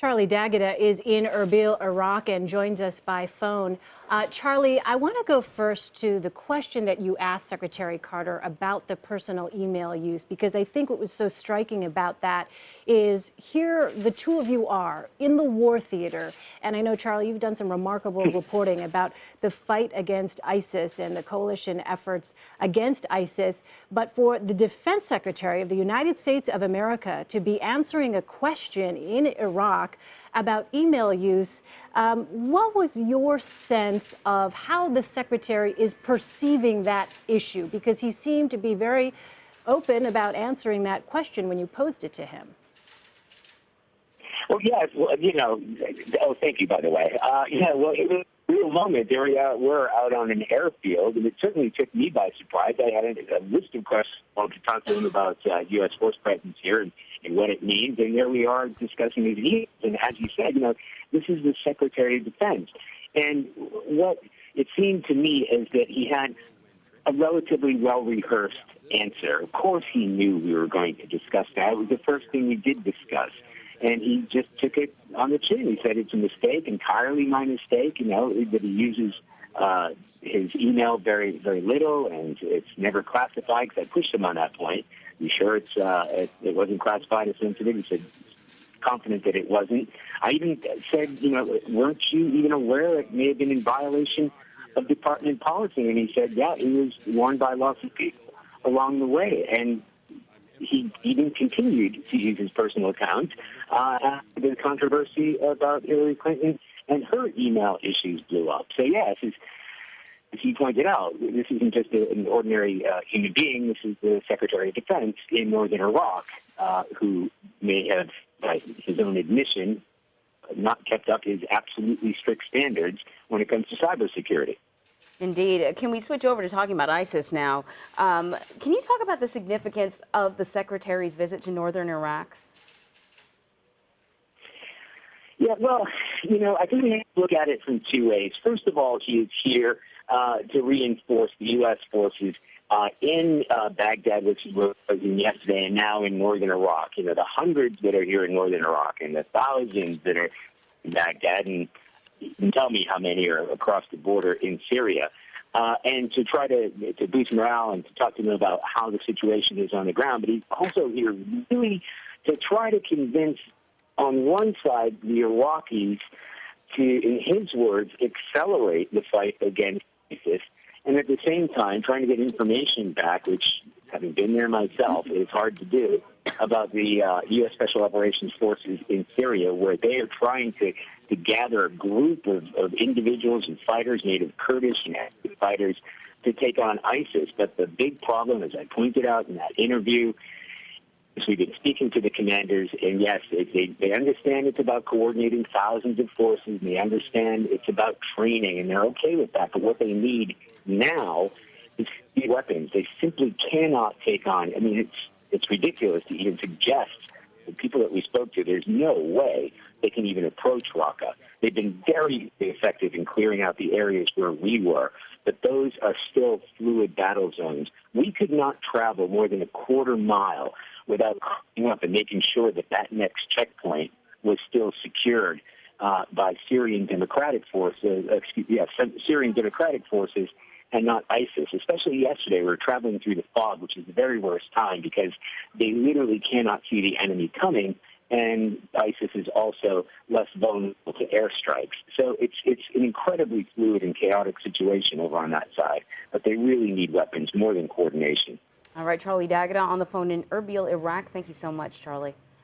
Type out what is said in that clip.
Charlie D'Agata is in Erbil, Iraq, and joins us by phone. Charlie, I want to go first to the question that you asked Secretary Carter about the personal email use, because I think what was so striking about that is here the two of you are in the war theater. And I know, Charlie, you've done some remarkable reporting about the fight against ISIS and the coalition efforts against ISIS. But for the Defense Secretary of the United States of America to be answering a question in Iraq about email use, what was your sense of how the secretary is perceiving that issue? Because he seemed to be very open about answering that question when you posed it to him. Well, yes, well, thank you, by the way. Well, it was a real moment. There we were out on an airfield, and it certainly took me by surprise. I had a list of questions to talk to him about U.S. force presence here and what it means, and there we are discussing his needs. And as you said, this is the Secretary of Defense. And what it seemed to me is that he had a relatively well-rehearsed answer. Of course he knew we were going to discuss that. It was the first thing we did discuss. And he just took it on the chin. He said it's a mistake, entirely my mistake, that he uses his email very, very little, and it's never classified, because I pushed him on that point. You sure it wasn't classified as sensitive? He said, confident that it wasn't. I even said, weren't you even aware it may have been in violation of department policy? And he said, yeah, he was warned by lots of people along the way. And he even continued to use his personal account after the controversy about Hillary Clinton and her email issues blew up. So, yes, as he pointed out, this isn't just an ordinary human being. This is the Secretary of Defense in northern Iraq who may have, by his own admission, not kept up his absolutely strict standards when it comes to cybersecurity. Indeed. Can we switch over to talking about ISIS now? Can you talk about the significance of the Secretary's visit to northern Iraq? Yeah, well, I think we have to look at it from two ways. First of all, he is here to reinforce the U.S. forces in Baghdad, which was yesterday, and now in northern Iraq. The hundreds that are here in northern Iraq and the thousands that are in Baghdad, and tell me how many are across the border in Syria, and to try to boost morale and to talk to them about how the situation is on the ground. But he's also here really to try to convince, on one side, the Iraqis to, in his words, accelerate the fight against ISIS, and at the same time trying to get information back, which, having been there myself, is hard to do, about the U.S. Special Operations Forces in Syria, where they are trying to gather a group of individuals and fighters, native Kurdish and active fighters, to take on ISIS. But the big problem, as I pointed out in that interview, is we've been speaking to the commanders, and yes, they understand it's about coordinating thousands of forces, and they understand it's about training, and they're okay with that. But what they need now is weapons. They simply cannot take on. I mean, it's ridiculous to even suggest, the people that we spoke to, there's no way they can even approach Raqqa. They've been very effective in clearing out the areas where we were, but those are still fluid battle zones. We could not travel more than a quarter mile without coming up and making sure that that next checkpoint was still secured by Syrian Democratic forces. Syrian Democratic forces, and not ISIS. Especially yesterday, we were traveling through the fog, which is the very worst time because they literally cannot see the enemy coming, and ISIS is also less vulnerable to airstrikes. So it's an incredibly fluid and chaotic situation over on that side, but they really need weapons more than coordination. All right, Charlie D'Agata on the phone in Erbil, Iraq. Thank you so much, Charlie.